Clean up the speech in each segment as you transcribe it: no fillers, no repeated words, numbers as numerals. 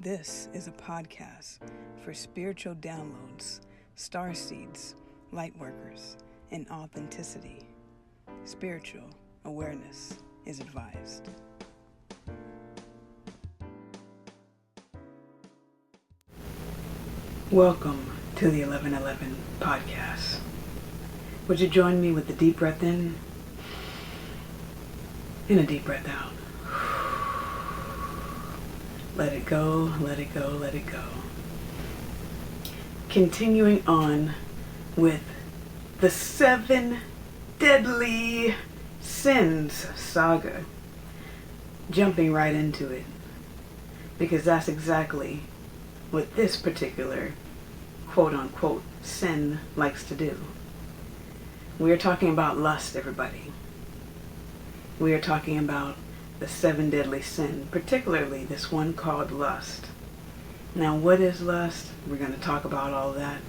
This is a podcast for spiritual downloads, star seeds, light workers, and authenticity. Spiritual awareness is advised. Welcome to the 1111 podcast. Would you join me with a deep breath in and a deep breath out? Let it go, let it go, let it go. Continuing on with the 7 deadly sins saga. Jumping right into it. Because that's exactly what this particular quote-unquote sin likes to do. We are talking about lust, everybody. We are talking about the 7 deadly sin, particularly this one called lust. Now, what is lust? We're going to talk about all that.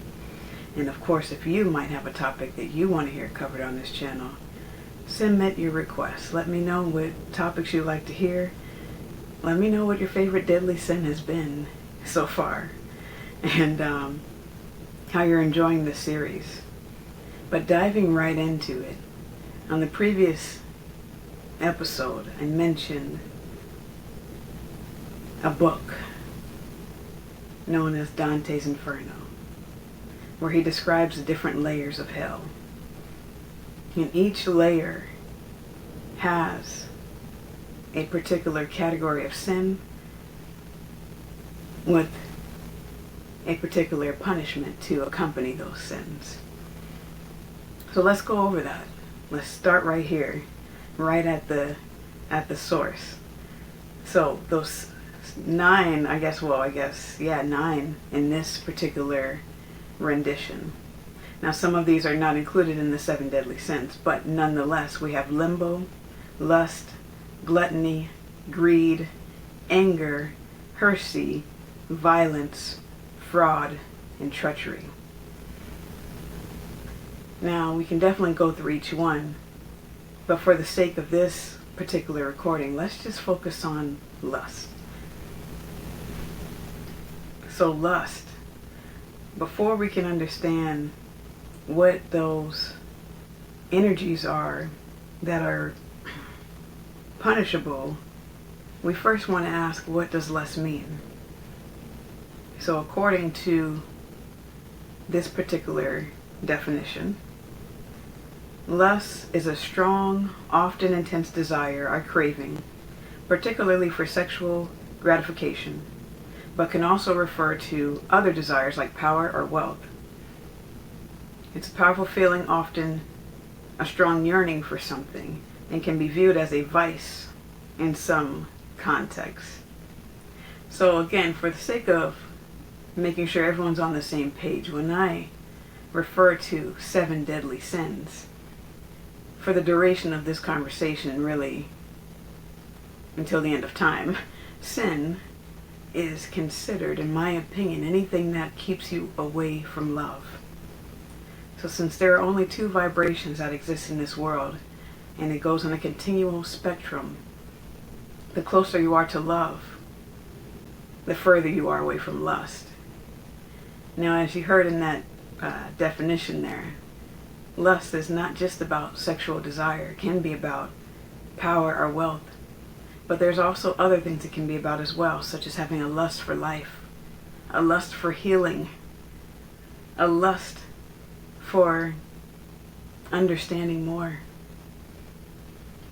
And of course, if you might have a topic that you want to hear covered on this channel, submit your requests. Let me know what topics you'd like to hear. Let me know what your favorite deadly sin has been so far, and how you're enjoying this series. But diving right into it, on the previous episode, I mentioned a book known as Dante's Inferno, where he describes the different layers of hell. And each layer has a particular category of sin with a particular punishment to accompany those sins. So let's go over that. Let's start right here, right at the source. So those 9, 9 in this particular rendition. Now, some of these are not included in the 7 deadly sins, but nonetheless, we have limbo, lust, gluttony, greed, anger, heresy, violence, fraud, and treachery. Now, we can definitely go through each one, but for the sake of this particular recording, let's just focus on lust. So lust, before we can understand what those energies are that are punishable, we first want to ask, what does lust mean? So according to this particular definition, lust is a strong, often intense desire or craving, particularly for sexual gratification, but can also refer to other desires like power or wealth. It's a powerful feeling, often a strong yearning for something, and can be viewed as a vice in some contexts. So again, for the sake of making sure everyone's on the same page, when I refer to 7 deadly sins, for the duration of this conversation, really until the end of time, sin is considered, in my opinion, anything that keeps you away from love. So since there are only 2 vibrations that exist in this world, and it goes on a continual spectrum, the closer you are to love, the further you are away from lust. Now, as you heard in that definition there, lust is not just about sexual desire. It can be about power or wealth. But there's also other things it can be about as well, such as having a lust for life, a lust for healing, a lust for understanding more.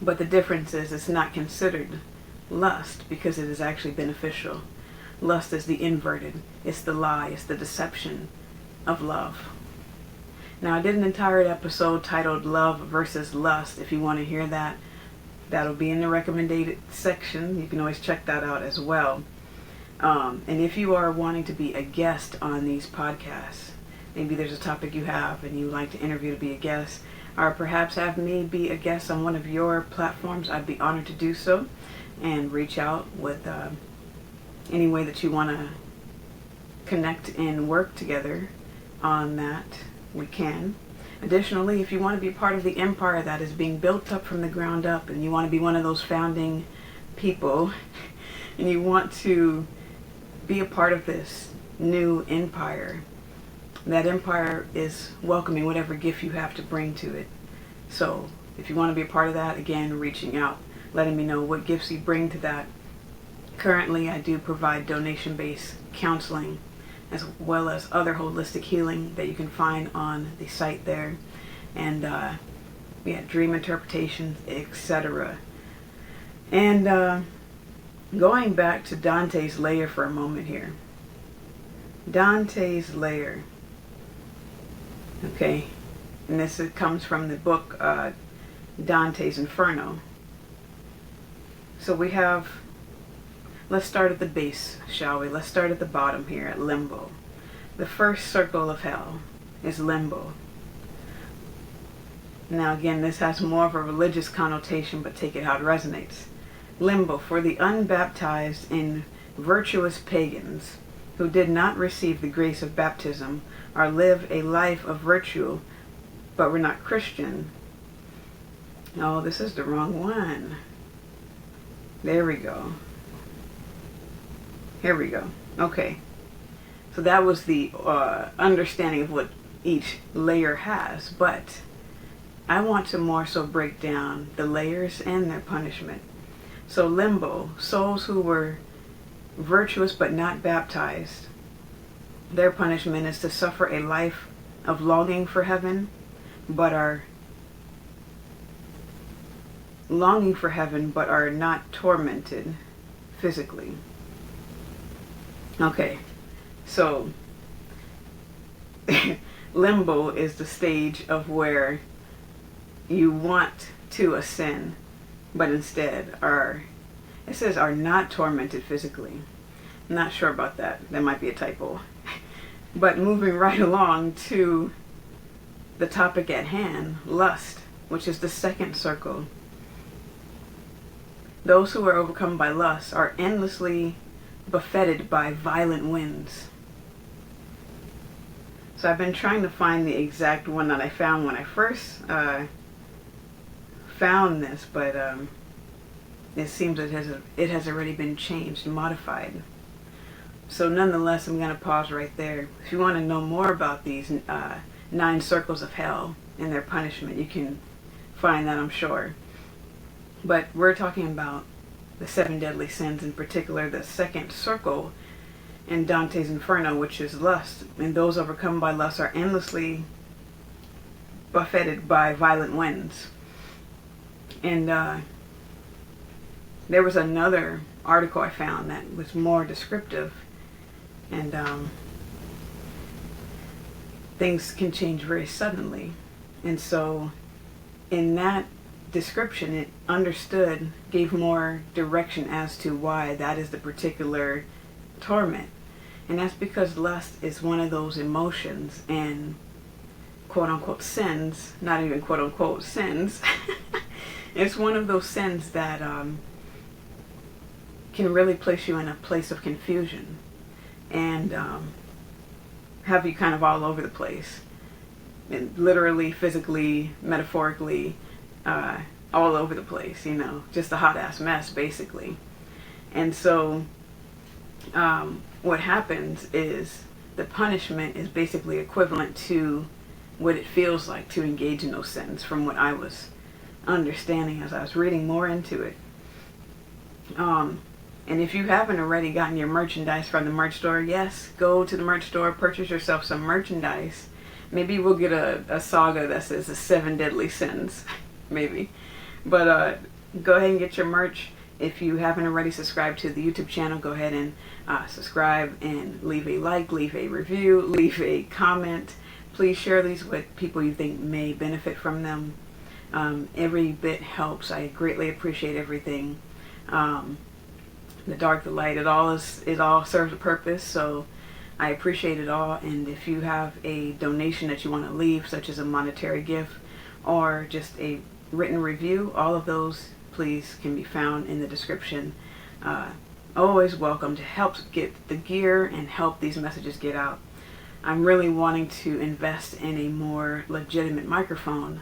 But the difference is it's not considered lust because it is actually beneficial. Lust is the inverted, it's the lie, it's the deception of love. Now, I did an entire episode titled Love versus Lust. If you want to hear that, that'll be in the recommended section. You can always check that out as well. And if you are wanting to be a guest on these podcasts, maybe there's a topic you have and you'd like to interview to be a guest, or perhaps have me be a guest on one of your platforms, I'd be honored to do so, and reach out with any way that you want to connect and work together on that. We can. Additionally, if you want to be part of the empire that is being built up from the ground up, and you want to be one of those founding people, and you want to be a part of this new empire. That empire is welcoming whatever gift you have to bring to it. So if you want to be a part of that, again, reaching out, letting me know what gifts you bring to that. Currently, I do provide donation-based counseling as well as other holistic healing that you can find on the site there. And dream interpretations, etc. And going back to Dante's layer for a moment here. Dante's layer. Okay. And this comes from the book Dante's Inferno. So we have, let's start at the base, shall we? Let's start at the bottom here at limbo. The first circle of hell is limbo. Now again, this has more of a religious connotation, but take it how it resonates. Limbo, for the unbaptized and virtuous pagans who did not receive the grace of baptism or live a life of virtue, but were not Christian. Oh, this is the wrong one. There we go. Here we go. Okay. So that was the understanding of what each layer has, but I want to more so break down the layers and their punishment. So limbo, souls who were virtuous but not baptized, their punishment is to suffer a life of longing for heaven, but are not tormented physically. Okay, so limbo is the stage of where you want to ascend, but instead are not tormented physically. I'm not sure about that. That might be a typo. But moving right along to the topic at hand, lust, which is the second circle. Those who are overcome by lust are endlessly buffeted by violent winds. So I've been trying to find the exact one that I found when I first found this, but it seems it has already been changed, modified. So nonetheless, I'm going to pause right there. If you want to know more about these 9 circles of hell and their punishment, you can find that, I'm sure. But we're talking about the 7 deadly sins, in particular the second circle in Dante's Inferno, which is lust. And those overcome by lust are endlessly buffeted by violent winds. And there was another article I found that was more descriptive, and things can change very suddenly. And so in that description, it gave more direction as to why that is the particular torment. And that's because lust is one of those emotions and quote-unquote sins, not even quote-unquote sins. It's one of those sins that can really place you in a place of confusion and have you kind of all over the place. And literally, physically, metaphorically, all over the place, just a hot-ass mess, basically. And so what happens is the punishment is basically equivalent to what it feels like to engage in those sins, from what I was understanding as I was reading more into it. And if you haven't already gotten your merchandise from the merch store, yes, go to the merch store, purchase yourself some merchandise. Maybe we'll get a saga that says the 7 deadly sins, maybe. But go ahead and get your merch. If you haven't already subscribed to the YouTube channel, go ahead and subscribe and leave a like, leave a review, leave a comment. Please share these with people you think may benefit from them. Every bit helps. I greatly appreciate everything. The dark, the light, it all serves a purpose. So I appreciate it all. And if you have a donation that you want to leave, such as a monetary gift or just a written review, all of those, please, can be found in the description. Always welcome to help get the gear and help these messages get out. I'm really wanting to invest in a more legitimate microphone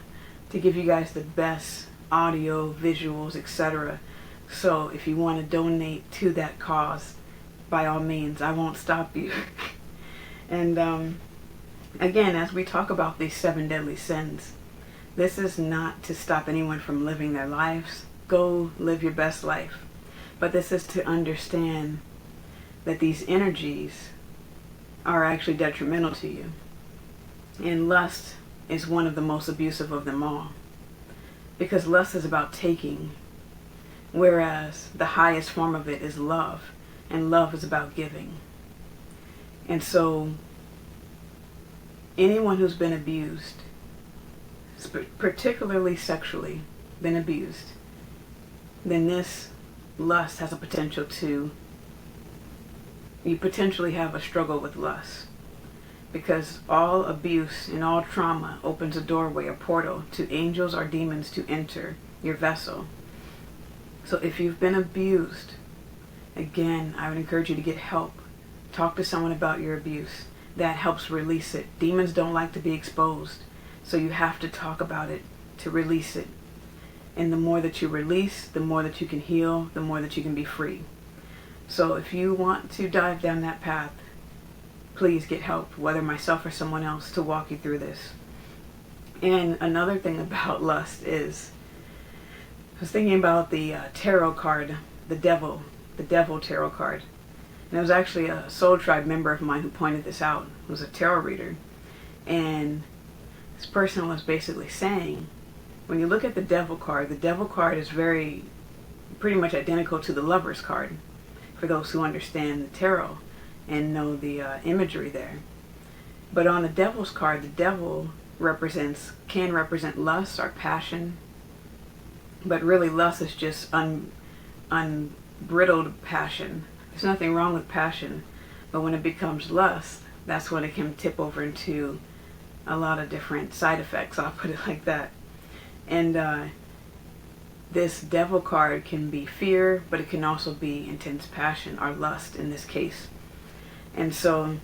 to give you guys the best audio, visuals, etc. So if you want to donate to that cause, by all means, I won't stop you. And again, as we talk about these 7 deadly sins, this is not to stop anyone from living their lives. Go live your best life. But this is to understand that these energies are actually detrimental to you. And lust is one of the most abusive of them all. Because lust is about taking, whereas the highest form of it is love. And love is about giving. And so, anyone who's been abused, particularly sexually been abused, then this lust has a potential to, you potentially have a struggle with lust. Because all abuse and all trauma opens a doorway, a portal, to angels or demons to enter your vessel. So if you've been abused, again, I would encourage you to get help. Talk to someone about your abuse. That helps release it. Demons don't like to be exposed, so you have to talk about it to release it. And the more that you release, the more that you can heal, the more that you can be free. So if you want to dive down that path, please get help, whether myself or someone else, to walk you through this. And another thing about lust is, I was thinking about the tarot card, the devil tarot card. And it was actually a Soul Tribe member of mine who pointed this out. It was a tarot reader. And this person was basically saying, when you look at the devil card is pretty much identical to the Lover's card, for those who understand the tarot and know the imagery there. But on the devil's card, the devil can represent lust or passion, but really lust is just unbridled passion. There's nothing wrong with passion, but when it becomes lust, that's when it can tip over into a lot of different side effects, I'll put it like that. And this devil card can be fear, but it can also be intense passion or lust in this case. And so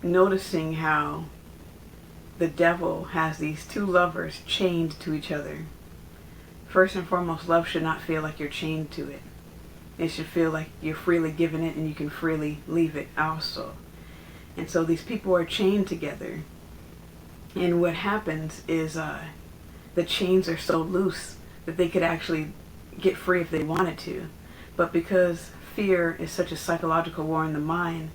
noticing how the devil has these two lovers chained to each other. First and foremost, love should not feel like you're chained to it. It should feel like you're freely given it and you can freely leave it also. And so these people are chained together. And what happens is the chains are so loose that they could actually get free if they wanted to. But because fear is such a psychological war in the mind,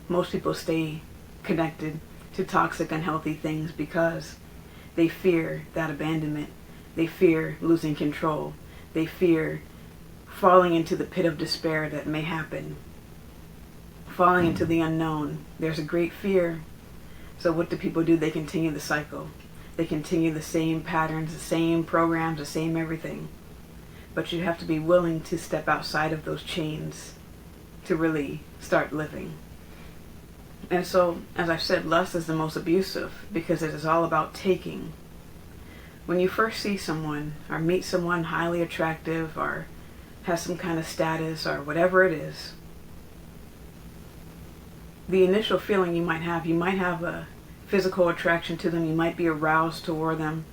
most people stay connected to toxic, unhealthy things because they fear that abandonment. They fear losing control. They fear falling into the pit of despair that may happen. Falling into the unknown. There's a great fear. So what do people do? They continue the cycle. They continue the same patterns, the same programs, the same everything. But you have to be willing to step outside of those chains to really start living. And so, as I've said, lust is the most abusive because it is all about taking. When you first see someone or meet someone highly attractive or has some kind of status or whatever it is, the initial feeling you might have a physical attraction to them, you might be aroused toward them,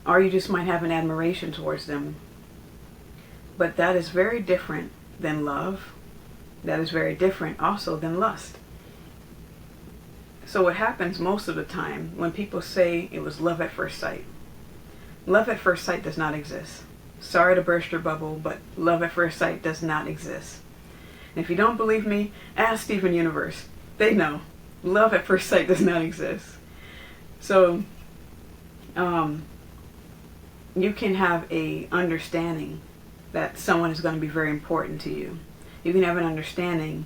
or you just might have an admiration towards them. But that is very different than love. That is very different also than lust. So what happens most of the time when people say it was love at first sight does not exist. Sorry to burst your bubble, but love at first sight does not exist. And if you don't believe me, ask Steven Universe. They know. Love at first sight does not exist. So, you can have a understanding that someone is going to be very important to you. You can have an understanding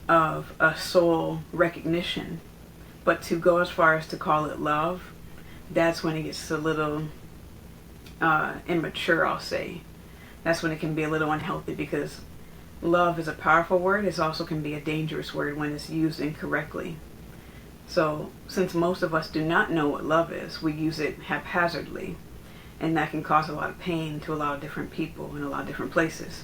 of a soul recognition. But to go as far as to call it love, that's when it gets a little immature, I'll say. That's when it can be a little unhealthy, because love is a powerful word. It also can be a dangerous word when it's used incorrectly. So since most of us do not know what love is, we use it haphazardly, and that can cause a lot of pain to a lot of different people in a lot of different places.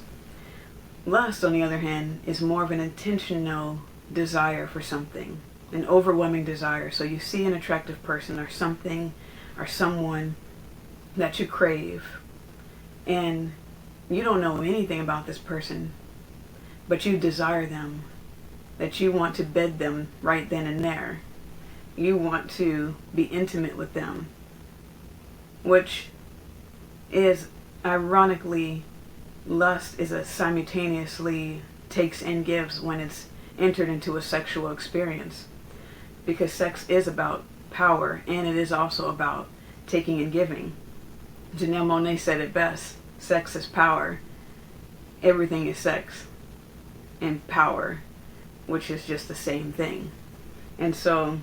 Lust, on the other hand, is more of an intentional desire for something, an overwhelming desire. So you see an attractive person or something or someone that you crave, and you don't know anything about this person. but you desire them, that you want to bed them right then and there. You want to be intimate with them, which is ironically, lust is a simultaneously takes and gives when it's entered into a sexual experience, because sex is about power and it is also about taking and giving. Janelle Monáe said it best: sex is power. Everything is sex and power, which is just the same thing. And so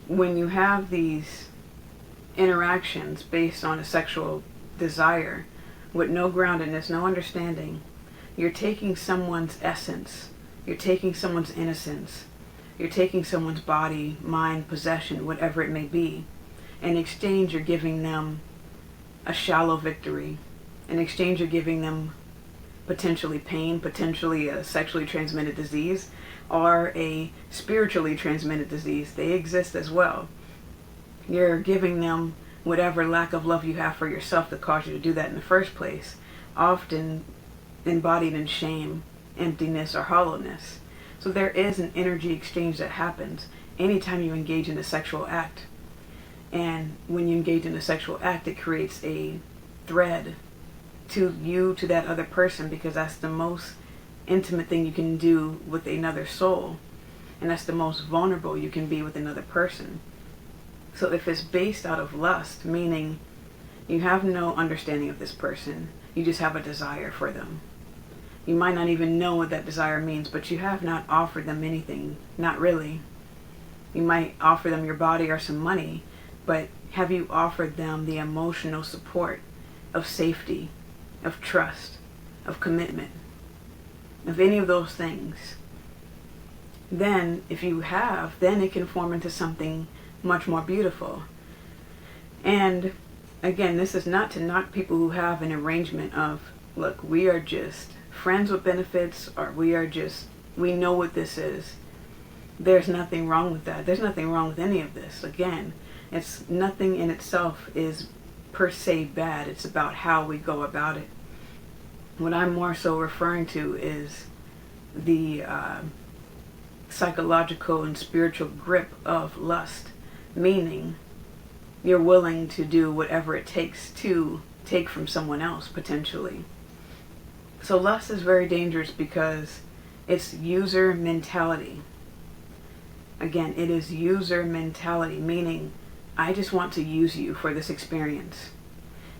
when you have these interactions based on a sexual desire with no groundedness, no understanding, you're taking someone's essence, you're taking someone's innocence, you're taking someone's body, mind, possession, whatever it may be. In exchange, you're giving them a shallow victory. In exchange, you're giving them potentially pain, potentially a sexually transmitted disease, or a spiritually transmitted disease. They exist as well. You're giving them whatever lack of love you have for yourself that caused you to do that in the first place, often embodied in shame, emptiness, or hollowness. So there is an energy exchange that happens anytime you engage in a sexual act. And when you engage in a sexual act, it creates a thread to you, to that other person, because that's the most intimate thing you can do with another soul. And that's the most vulnerable you can be with another person. So if it's based out of lust, meaning you have no understanding of this person, you just have a desire for them. You might not even know what that desire means, but you have not offered them anything. Not really. You might offer them your body or some money, but have you offered them the emotional support of safety, of trust, of commitment, of any of those things? Then, if you have, then it can form into something much more beautiful. And again, this is not to knock people who have an arrangement of, look, we are just friends with benefits, or we know what this is. There's nothing wrong with that. There's nothing wrong with any of this. Again, it's nothing in itself is per se bad. It's about how we go about it. What I'm more so referring to is the psychological and spiritual grip of lust, meaning you're willing to do whatever it takes to take from someone else, potentially. So lust is very dangerous because it's user mentality. Again, it is user mentality, meaning I just want to use you for this experience.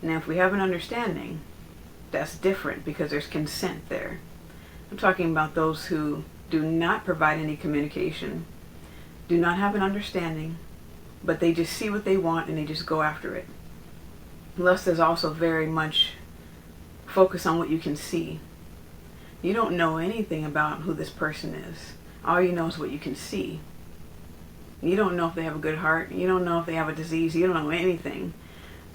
Now, if we have an understanding, that's different because there's consent there. I'm talking about those who do not provide any communication, do not have an understanding, but they just see what they want and they just go after it. Lust is also very much focused on what you can see. You don't know anything about who this person is. All you know is what you can see. You don't know if they have a good heart. You don't know if they have a disease. You don't know anything.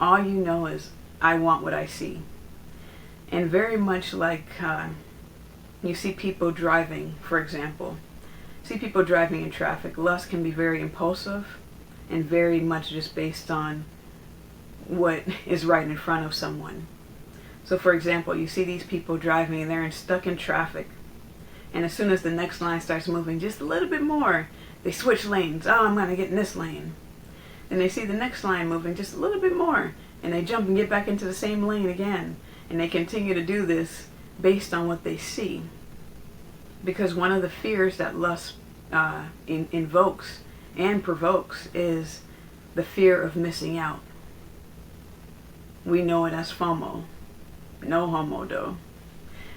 All you know is, I want what I see. And very much like you see people driving, for example. See people driving in traffic. Lust can be very impulsive and very much just based on what is right in front of someone. So for example, you see these people driving and they're stuck in traffic. And as soon as the next line starts moving just a little bit more, they switch lanes. Oh, I'm going to get in this lane. And they see the next line moving just a little bit more, and they jump and get back into the same lane again. And they continue to do this based on what they see. Because one of the fears that lust invokes and provokes is the fear of missing out. We know it as FOMO. No homo though.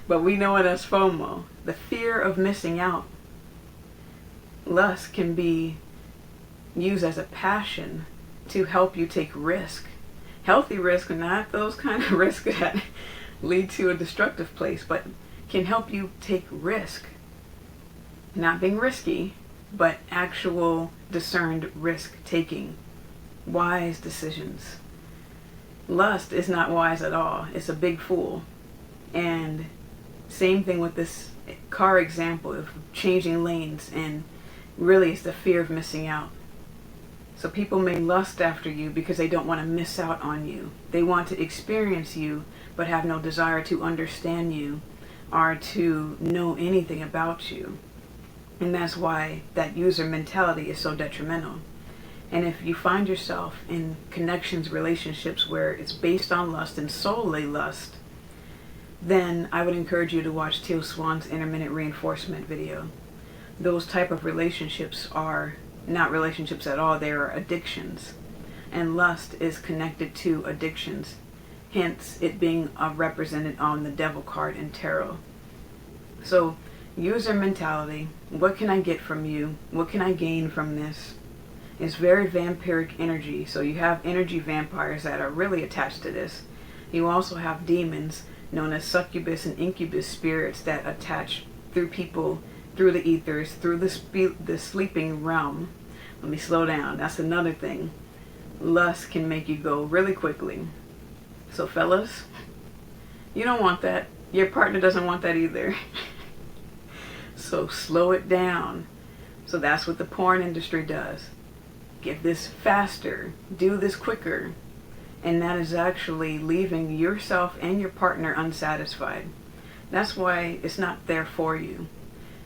But we know it as FOMO. The fear of missing out. Lust can be used as a passion to help you take risk. Healthy risk, not those kind of risk that lead to a destructive place, but can help you take risk. Not being risky, but actual discerned risk taking. Wise decisions. Lust is not wise at all. It's a big fool. And same thing with this car example of changing lanes, and really it's the fear of missing out. So people may lust after you because they don't want to miss out on you. They want to experience you but have no desire to understand you are to know anything about you. And that's why that user mentality is so detrimental. And if you find yourself in connections, relationships where it's based on lust and solely lust, then I would encourage you to watch Teal Swan's intermittent reinforcement video. Those type of relationships are not relationships at all, they are addictions. And lust is connected to addictions, hence it being represented on the devil card in tarot. So, user mentality, what can I get from you? What can I gain from this? It's very vampiric energy, so you have energy vampires that are really attached to this. You also have demons known as succubus and incubus spirits that attach through people, through the ethers, through the sleeping realm. Let me slow down. That's another thing. Lust can make you go really quickly. So fellas, you don't want that. Your partner doesn't want that either. So slow it down. So that's what the porn industry does. Get this faster. Do this quicker. And that is actually leaving yourself and your partner unsatisfied. That's why it's not there for you.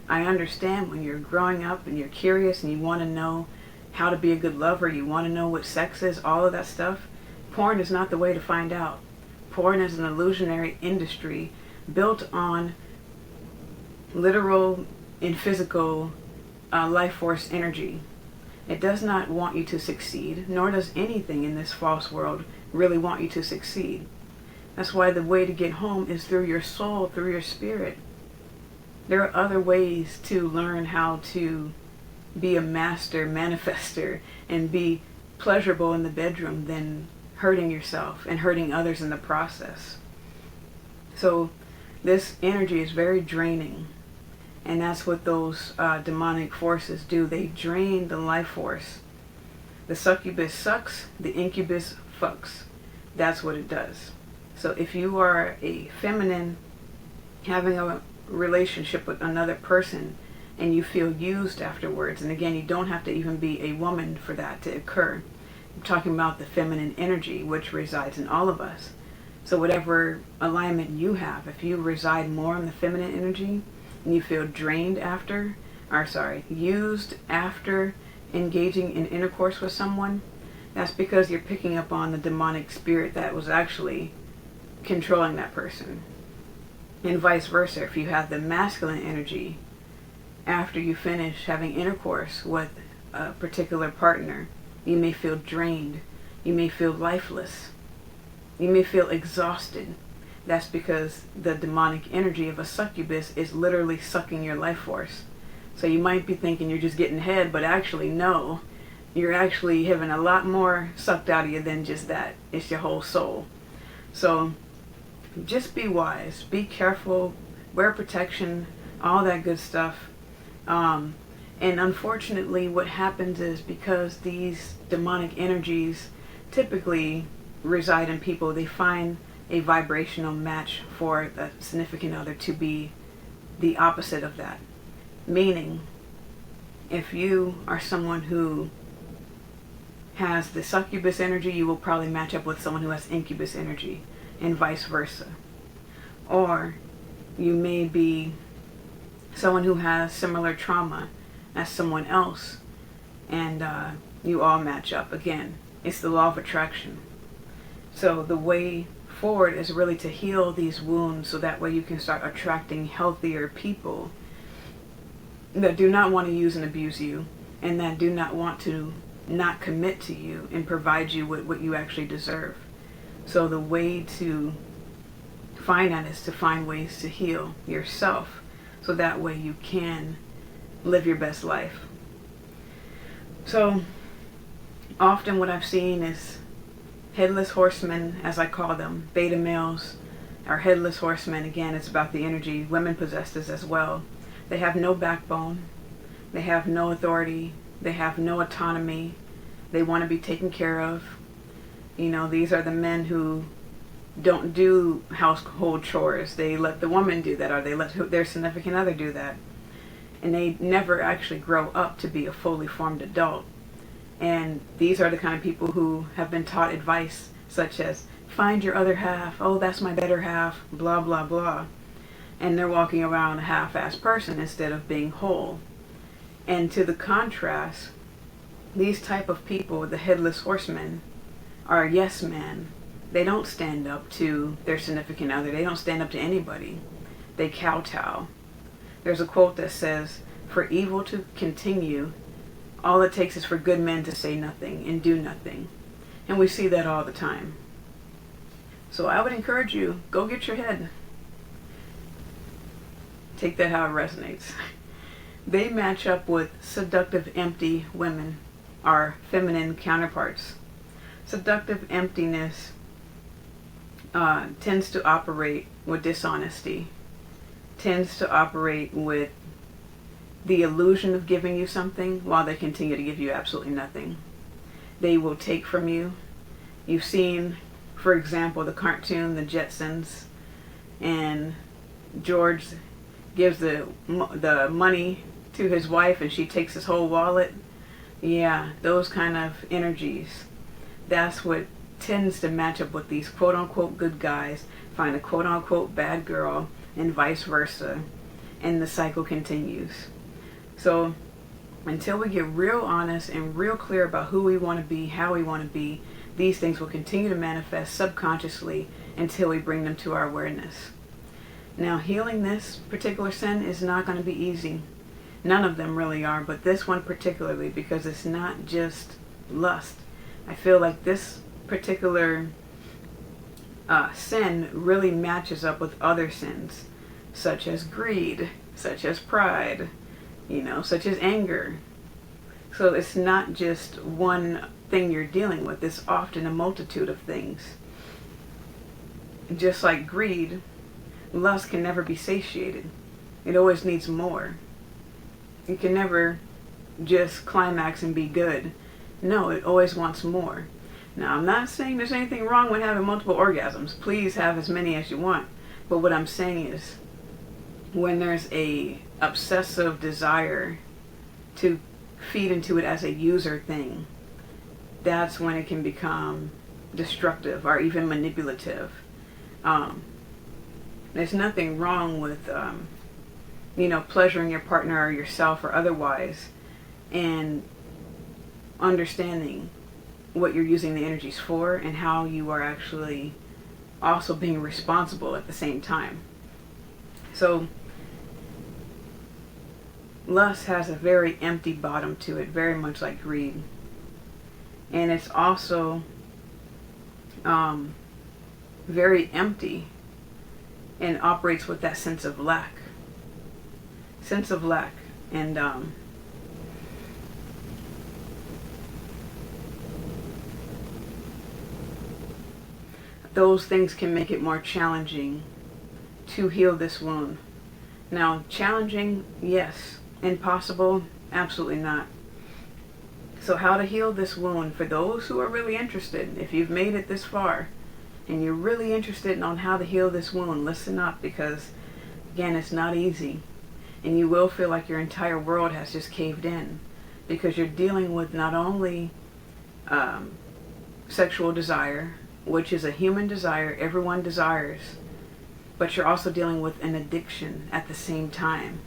I understand when you're growing up and you're curious and you want to know how to be a good lover, you want to know what sex is, all of that stuff. Porn is not the way to find out. Porn is an illusionary industry built on literal and physical life force energy. It does not want you to succeed, nor does anything in this false world really want you to succeed. That's why the way to get home is through your soul, through your spirit. There are other ways to learn how to be a master manifester and be pleasurable in the bedroom than hurting yourself and hurting others in the process. So this energy is very draining. And that's what those demonic forces do. They drain the life force. The succubus sucks, the incubus fucks. That's what it does. So if you are a feminine having a relationship with another person and you feel used afterwards, and again, you don't have to even be a woman for that to occur. I'm talking about the feminine energy which resides in all of us. So whatever alignment you have, if you reside more in the feminine energy, and you feel drained after, used after engaging in intercourse with someone, that's because you're picking up on the demonic spirit that was actually controlling that person. And vice versa, if you have the masculine energy after you finish having intercourse with a particular partner, you may feel drained, you may feel lifeless, you may feel exhausted. That's because the demonic energy of a succubus is literally sucking your life force. So you might be thinking you're just getting head, but actually no. You're actually having a lot more sucked out of you than just that. It's your whole soul. So just be wise, be careful, wear protection, all that good stuff. And unfortunately what happens is because these demonic energies typically reside in people, they find a vibrational match for a significant other to be the opposite of that. Meaning, if you are someone who has the succubus energy, you will probably match up with someone who has incubus energy, and vice versa. Or you may be someone who has similar trauma as someone else, and you all match up. Again, it's the law of attraction. So the way forward is really to heal these wounds so that way you can start attracting healthier people that do not want to use and abuse you, and that do not want to not commit to you and provide you with what you actually deserve. So the way to find that is to find ways to heal yourself so that way you can live your best life. So often what I've seen is headless horsemen, as I call them, beta males, or headless horsemen. Again, it's about the energy. Women possess this as well. They have no backbone. They have no authority. They have no autonomy. They want to be taken care of. You know, these are the men who don't do household chores. They let the woman do that, or they let their significant other do that. And they never actually grow up to be a fully formed adult. And these are the kind of people who have been taught advice such as, find your other half, oh, that's my better half, blah, blah, blah. and they're walking around a half-assed person instead of being whole. And to the contrast, these type of people, the headless horsemen, are yes men. They don't stand up to their significant other. They don't stand up to anybody. They kowtow. There's a quote that says, "For evil to continue, all it takes is for good men to say nothing and do nothing." And we see that all the time. So I would encourage you, go get your head. Take that how it resonates. They match up with seductive, empty women, our feminine counterparts. Seductive emptiness tends to operate with dishonesty, tends to operate with the illusion of giving you something while they continue to give you absolutely nothing. They will take from you. You've seen, for example, the cartoon, The Jetsons, and George gives the money to his wife and she takes his whole wallet. Yeah, those kind of energies. That's what tends to match up with these quote-unquote good guys, find a quote-unquote bad girl, and vice versa. And the cycle continues. So until we get real honest and real clear about who we want to be, how we want to be, these things will continue to manifest subconsciously until we bring them to our awareness. Now, healing this particular sin is not going to be easy. None of them really are, but this one particularly, because it's not just lust. I feel like this particular sin really matches up with other sins, such as greed, such as pride, such as anger. So it's not just one thing you're dealing with. It's often a multitude of things. Just like greed, lust can never be satiated. It always needs more. It can never just climax and be good. No, it always wants more. Now, I'm not saying there's anything wrong with having multiple orgasms. Please have as many as you want. But what I'm saying is, when there's a obsessive desire to feed into it as a user thing, that's when it can become destructive or even manipulative. There's nothing wrong with pleasuring your partner or yourself or otherwise, and understanding what you're using the energies for and how you are actually also being responsible at the same time. So lust has a very empty bottom to it, very much like greed. And it's also very empty and operates with that sense of lack. And those things can make it more challenging to heal this wound. Now, challenging, yes. Impossible, absolutely not. So how to heal this wound, for those who are really interested, if you've made it this far and you're really interested on how to heal this wound, listen up, because again, it's not easy. And you will feel like your entire world has just caved in, because you're dealing with not only sexual desire, which is a human desire, everyone desires, but you're also dealing with an addiction at the same time.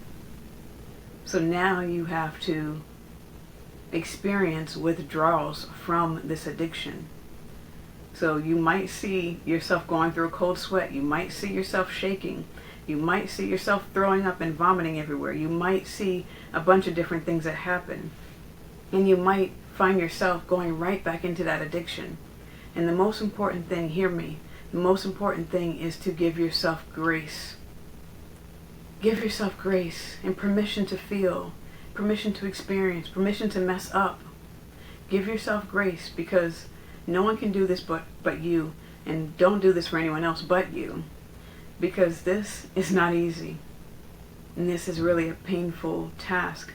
So now you have to experience withdrawals from this addiction. So you might see yourself going through a cold sweat. You might see yourself shaking. You might see yourself throwing up and vomiting everywhere. You might see a bunch of different things that happen. And you might find yourself going right back into that addiction. And the most important thing, hear me, the most important thing is to give yourself grace. Give yourself grace and permission to feel, permission to experience, permission to mess up. Give yourself grace, because no one can do this but you. And don't do this for anyone else but you. Because this is not easy. And this is really a painful task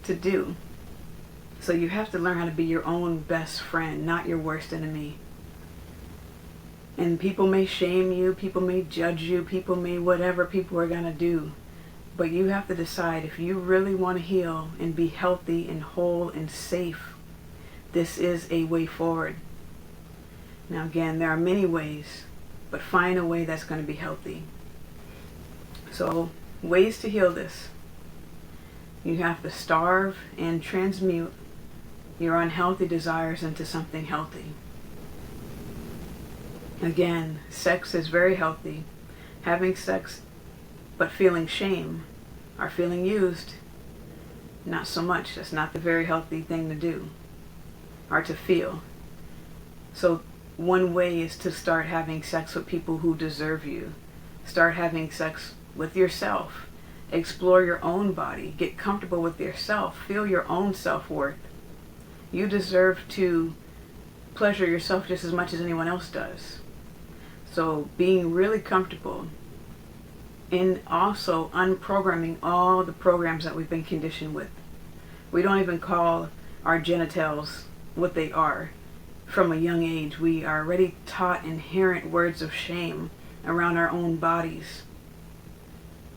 to do. So you have to learn how to be your own best friend, not your worst enemy. And people may shame you, people may judge you, people may whatever people are going to do. But you have to decide, if you really want to heal and be healthy and whole and safe, this is a way forward. Now again, there are many ways, but find a way that's going to be healthy. So, ways to heal this. You have to starve and transmute your unhealthy desires into something healthy. Again, sex is very healthy. Having sex but feeling shame or feeling used, not so much. That's not the very healthy thing to do or to feel. So one way is to start having sex with people who deserve you. Start having sex with yourself. Explore your own body. Get comfortable with yourself. Feel your own self-worth. You deserve to pleasure yourself just as much as anyone else does. So being really comfortable and also unprogramming all the programs that we've been conditioned with. We don't even call our genitals what they are. From a young age, we are already taught inherent words of shame around our own bodies.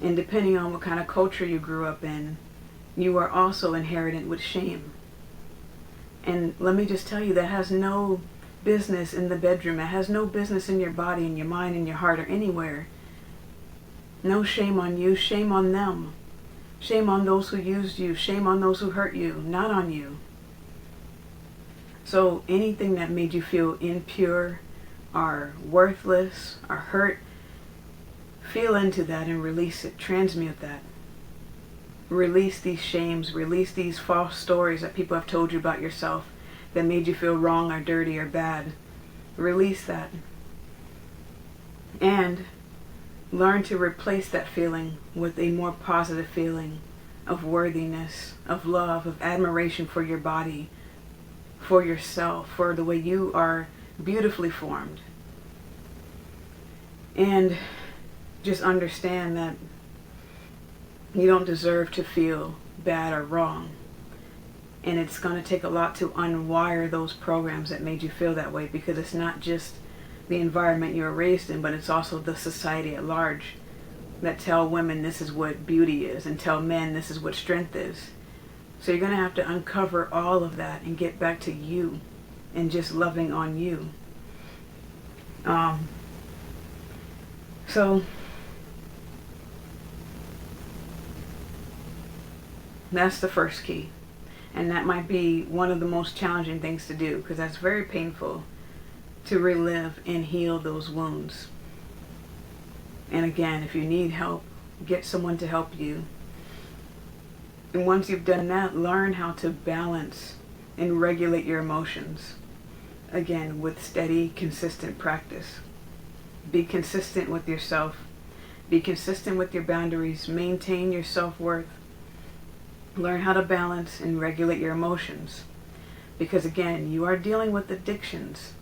And depending on what kind of culture you grew up in, you are also inherited with shame. And let me just tell you, that has no business in the bedroom. It has no business in your body, in your mind, in your heart, or anywhere. No shame on you, shame on them. Shame on those who used you, shame on those who hurt you, not on you. So anything that made you feel impure or worthless or hurt, feel into that and release it. Transmute that. Release these shames. Release these false stories that people have told you about yourself that made you feel wrong or dirty or bad. Release that. And learn to replace that feeling with a more positive feeling of worthiness, of love, of admiration for your body, for yourself, for the way you are beautifully formed. And just understand that you don't deserve to feel bad or wrong. And it's going to take a lot to unwire those programs that made you feel that way, because it's not just the environment you were raised in, but it's also the society at large that tell women this is what beauty is and tell men this is what strength is. So you're going to have to uncover all of that and get back to you and just loving on you. So that's the first key. And that might be one of the most challenging things to do, because that's very painful to relive and heal those wounds. And again, if you need help, get someone to help you. And once you've done that, learn how to balance and regulate your emotions. Again, with steady, consistent practice. Be consistent with yourself. Be consistent with your boundaries. Maintain your self-worth. Learn how to balance and regulate your emotions. Because again, you are dealing with addictions.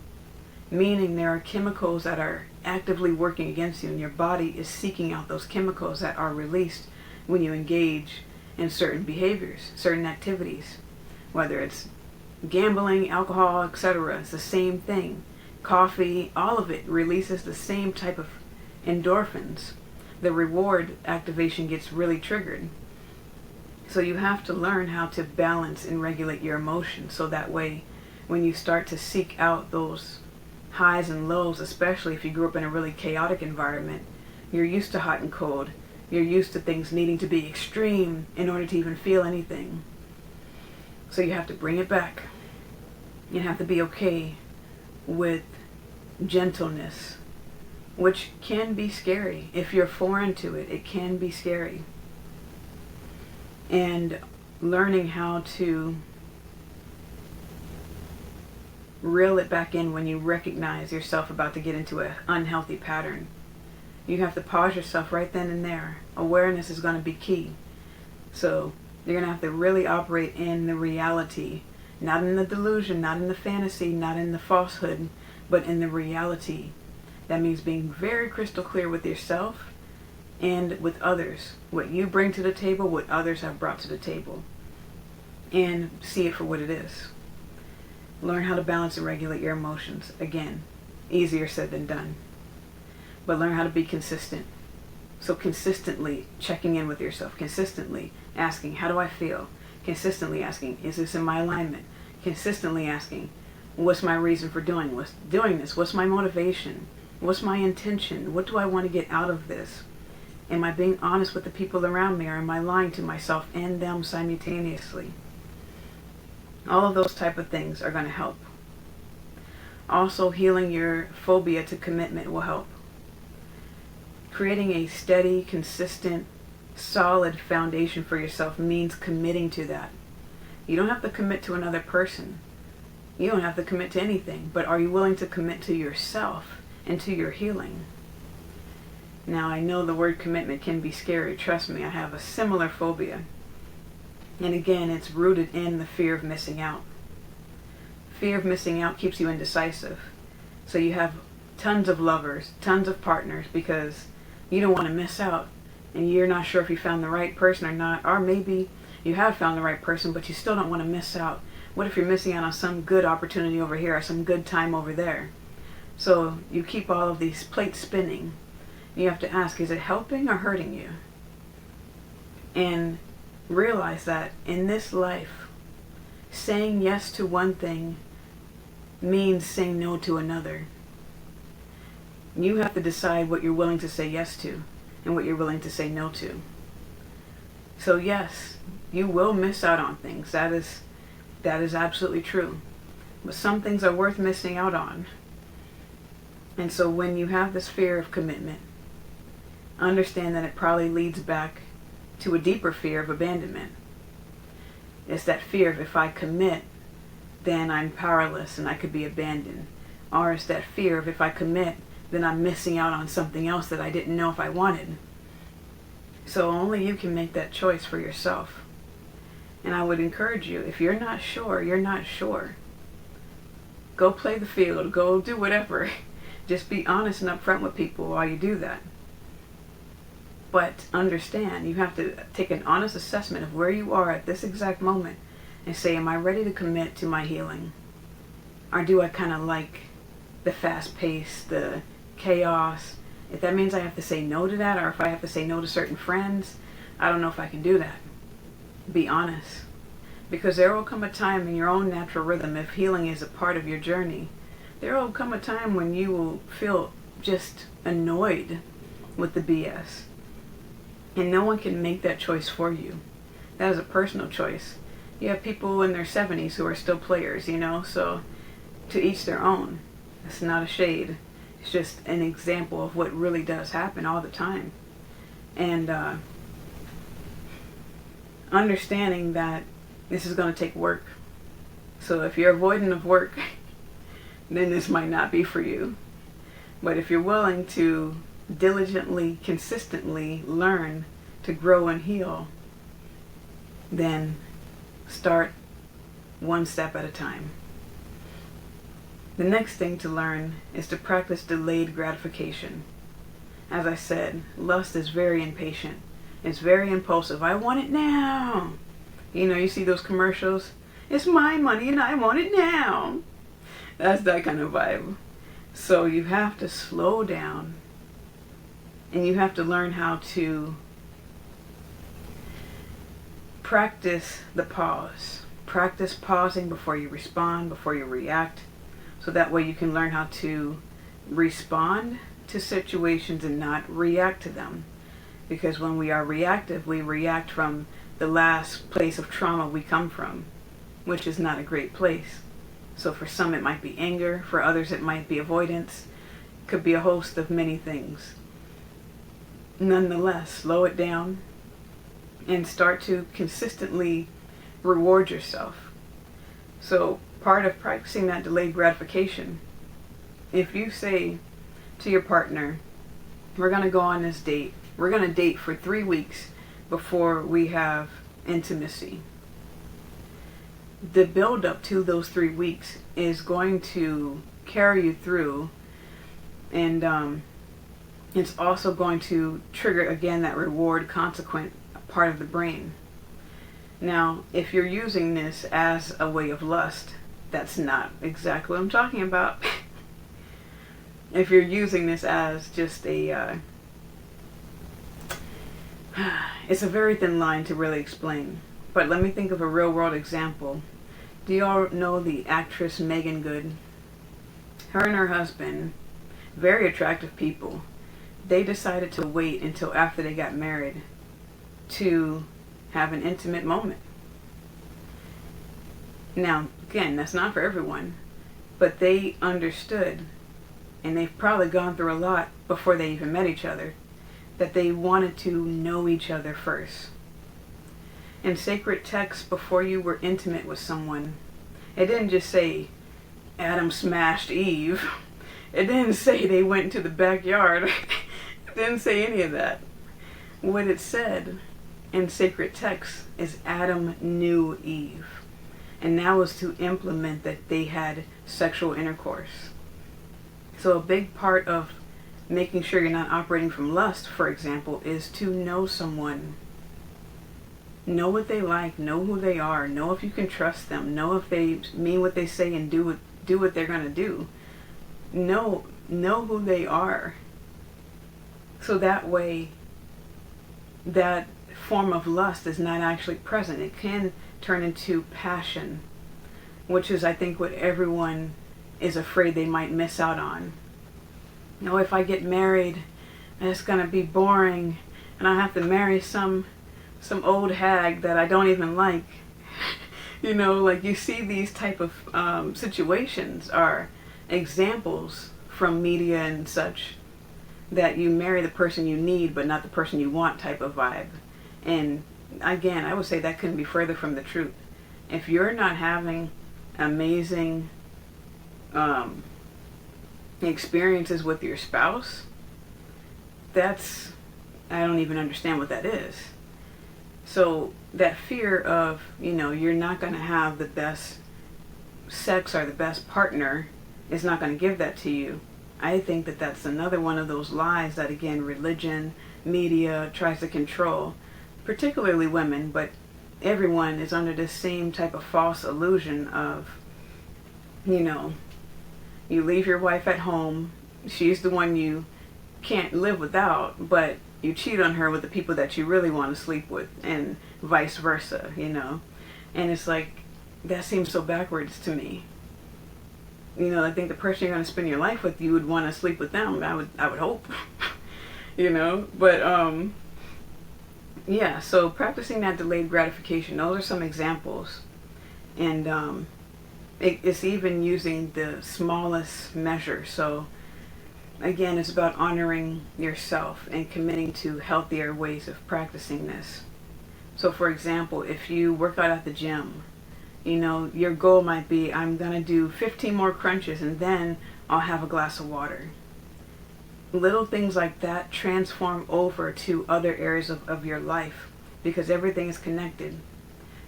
Meaning there are chemicals that are actively working against you, and your body is seeking out those chemicals that are released when you engage in certain behaviors, certain activities. Whether it's gambling, alcohol, etc. It's the same thing. Coffee, all of it releases the same type of endorphins. The reward activation gets really triggered. So you have to learn how to balance and regulate your emotions, so that way when you start to seek out those highs and lows, especially if you grew up in a really chaotic environment, you're used to hot and cold. You're used to things needing to be extreme in order to even feel anything. So you have to bring it back. You have to be okay with gentleness, which can be scary. If you're foreign to it, it can be scary. And learning how to reel it back in when you recognize yourself about to get into an unhealthy pattern. You have to pause yourself right then and there. Awareness is going to be key. So you're going to have to really operate in the reality, not in the delusion, not in the fantasy, not in the falsehood, but in the reality. That means being very crystal clear with yourself and with others. What you bring to the table, what others have brought to the table. And see it for what it is. Learn how to balance and regulate your emotions. Again, easier said than done. But learn how to be consistent. So consistently checking in with yourself. Consistently asking, how do I feel? Consistently asking, is this in my alignment? Consistently asking, what's my reason for doing this? What's my motivation? What's my intention? What do I want to get out of this? Am I being honest with the people around me, or am I lying to myself and them simultaneously? All of those type of things are going to help. Also, healing your phobia to commitment will help. Creating a steady, consistent, solid foundation for yourself means committing to that. You don't have to commit to another person. You don't have to commit to anything, but are you willing to commit to yourself and to your healing? Now, I know the word commitment can be scary. Trust me, I have a similar phobia. And again, it's rooted in the fear of missing out. Fear of missing out keeps you indecisive. So you have tons of lovers, tons of partners, because you don't want to miss out. And you're not sure if you found the right person or not. Or maybe you have found the right person, but you still don't want to miss out. What if you're missing out on some good opportunity over here or some good time over there? So you keep all of these plates spinning. You have to ask, is it helping or hurting you? And realize that in this life, saying yes to one thing means saying no to another. You have to decide what you're willing to say yes to and what you're willing to say no to. So yes, you will miss out on things. That is absolutely true. But some things are worth missing out on. And so when you have this fear of commitment, understand that it probably leads back to a deeper fear of abandonment. It's that fear of, if I commit, then I'm powerless and I could be abandoned. Or it's that fear of, if I commit, then I'm missing out on something else that I didn't know if I wanted. So only you can make that choice for yourself. And I would encourage you, if you're not sure, you're not sure. Go play the field, go do whatever. Just be honest and upfront with people while you do that. But understand, you have to take an honest assessment of where you are at this exact moment and say, am I ready to commit to my healing? Or do I kind of like the fast pace, the chaos? If that means I have to say no to that, or if I have to say no to certain friends, I don't know if I can do that. Be honest. Because there will come a time in your own natural rhythm, if healing is a part of your journey, there will come a time when you will feel just annoyed with the BS. And no one can make that choice for you. That is a personal choice. You have people in their 70s who are still players, so to each their own. It's not a shade. It's just an example of what really does happen all the time. And understanding that this is going to take work. So if you're avoidant of work, then this might not be for you. But if you're willing to diligently, consistently learn to grow and heal, then start one step at a time. The next thing to learn is to practice delayed gratification. As I said, lust is very impatient. It's very impulsive. I want it now. You see those commercials? It's my money and I want it now. That's that kind of vibe. So you have to slow down. And you have to learn how to practice the pause. Practice pausing before you respond, before you react. So that way you can learn how to respond to situations and not react to them. Because when we are reactive, we react from the last place of trauma we come from, which is not a great place. So for some it might be anger, for others it might be avoidance. It could be a host of many things. Nonetheless, slow it down and start to consistently reward yourself. So part of practicing that delayed gratification, if you say to your partner, we're going to go on this date, we're going to date for 3 weeks before we have intimacy. The build up to those 3 weeks is going to carry you through, and it's also going to trigger again that reward consequent part of the brain. Now, if you're using this as a way of lust, that's not exactly what I'm talking about. If you're using this as just a it's a very thin line to really explain. But let me think of a real world example. Do you all know the actress Megan Good? Her and her husband, very attractive people, they decided to wait until after they got married to have an intimate moment. Now, again, that's not for everyone, but they understood, and they've probably gone through a lot before they even met each other, that they wanted to know each other first. In sacred texts, before you were intimate with someone, it didn't just say Adam smashed Eve. It didn't say they went to the backyard. It didn't say any of that. What it said in sacred texts is Adam knew Eve. And that was to implement that they had sexual intercourse. So a big part of making sure you're not operating from lust, for example, is to know someone. Know what they like, know who they are, know if you can trust them, know if they mean what they say and do what they're going to do. Know who they are. So that way, that form of lust is not actually present. It can turn into passion, which is, I think, what everyone is afraid they might miss out on. You know, if I get married, it's going to be boring, and I have to marry some old hag that I don't even like. You know, like, you see these type of situations are examples from media and such, that you marry the person you need but not the person you want type of vibe. And again, I would say that couldn't be further from the truth. If you're not having amazing experiences with your spouse, that's, I don't even understand what that is. So that fear of, you know, you're not going to have the best sex or the best partner is not going to give that to you. I think that that's another one of those lies that, again, religion, media tries to control, particularly women, but everyone is under this same type of false illusion of, you know, you leave your wife at home, she's the one you can't live without, but you cheat on her with the people that you really want to sleep with, and vice versa, you know. And it's like, that seems so backwards to me. You know, I think the person you're going to spend your life with, you would want to sleep with them. I would hope. You know, but yeah. So practicing that delayed gratification. Those are some examples, and it's even using the smallest measure. So again, it's about honoring yourself and committing to healthier ways of practicing this. So, for example, if you work out at the gym, you know, your goal might be, I'm going to do 15 more crunches and then I'll have a glass of water. Little things like that transform over to other areas of your life, because everything is connected.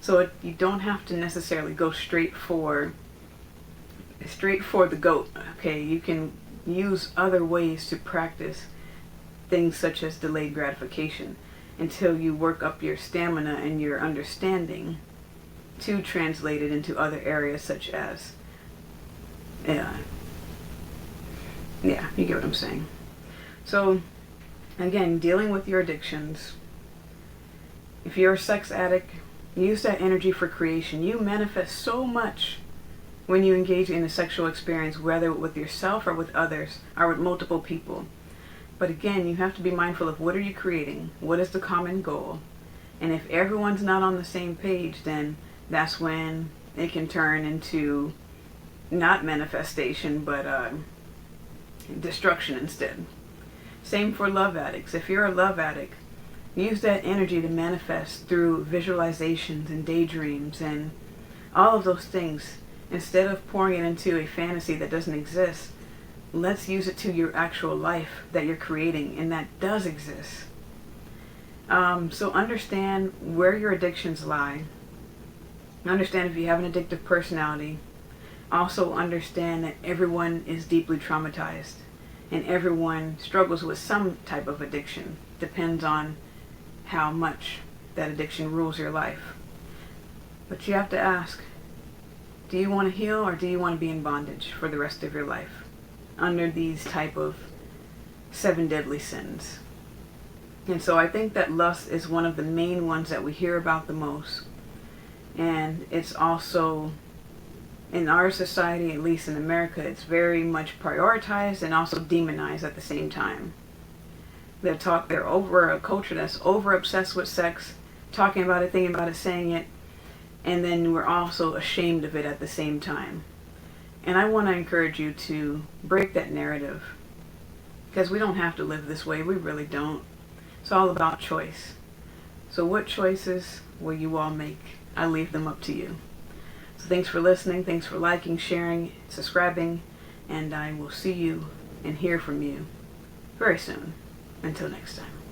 So you don't have to necessarily go straight for the goat. Okay, you can use other ways to practice things such as delayed gratification until you work up your stamina and your understanding to translate it into other areas such as, yeah, you get what I'm saying. So again, dealing with your addictions. If you're a sex addict, use that energy for creation. You manifest so much when you engage in a sexual experience, whether with yourself or with others or with multiple people. But again, you have to be mindful of, what are you creating? What is the common goal? And if everyone's not on the same page, then that's when it can turn into not manifestation, but destruction instead. Same for love addicts. If you're a love addict, use that energy to manifest through visualizations and daydreams and all of those things. Instead of pouring it into a fantasy that doesn't exist, let's use it to your actual life that you're creating and that does exist. So understand where your addictions lie. Understand if you have an addictive personality. Also understand that everyone is deeply traumatized and everyone struggles with some type of addiction. Depends on how much that addiction rules your life. But you have to ask, do you want to heal, or do you want to be in bondage for the rest of your life under these type of 7 deadly sins? And so I think that lust is one of the main ones that we hear about the most. And it's also, in our society, at least in America, it's very much prioritized and also demonized at the same time. They're over a culture that's over obsessed with sex, talking about it, thinking about it, saying it, and then we're also ashamed of it at the same time. And I want to encourage you to break that narrative, because we don't have to live this way. We really don't. It's all about choice. So what choices will you all make? I leave them up to you. So thanks for listening. Thanks for liking, sharing, subscribing, and I will see you and hear from you very soon. Until next time.